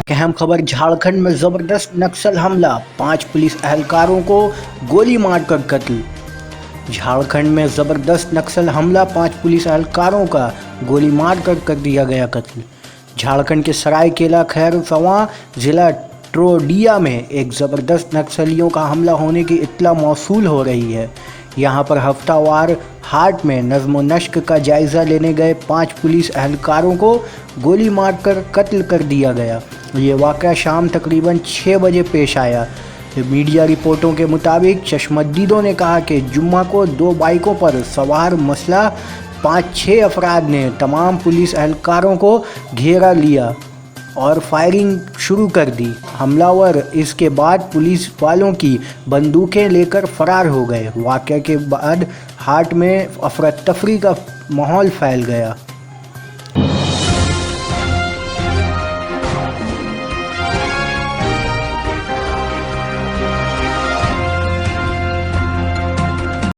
अहम खबर, झारखंड में जबरदस्त नक्सल हमला, 5 पुलिस एहलकारों को गोली मारकर कत्ल। झारखंड में जबरदस्त नक्सल हमला, 5 पुलिस एहलकारों का गोली मारकर कर दिया गया कत्ल। झारखंड के सरायकेला खैरसवां जिला ट्रोडिया में एक ज़बरदस्त नक्सलियों का हमला होने की इत्तला मौसूल हो रही है। यहां पर हफ्तावार हाट में नज़्म नश्क का जायज़ा लेने गए 5 पुलिस एहलकारों को गोली मारकर कत्ल कर दिया गया। ये वाक़या शाम तकरीबन 6 बजे पेश आया। मीडिया रिपोर्टों के मुताबिक चश्मदीदों ने कहा कि जुम्मा को 2 बाइकों पर सवार मसला 5-6 अफराद ने तमाम पुलिस एहलकारों को घेरा लिया और फायरिंग शुरू कर दी। हमलावर इसके बाद पुलिस वालों की बंदूकें लेकर फरार हो गए। वाक़या के बाद हाट में अफरा तफरी का माहौल फैल गया।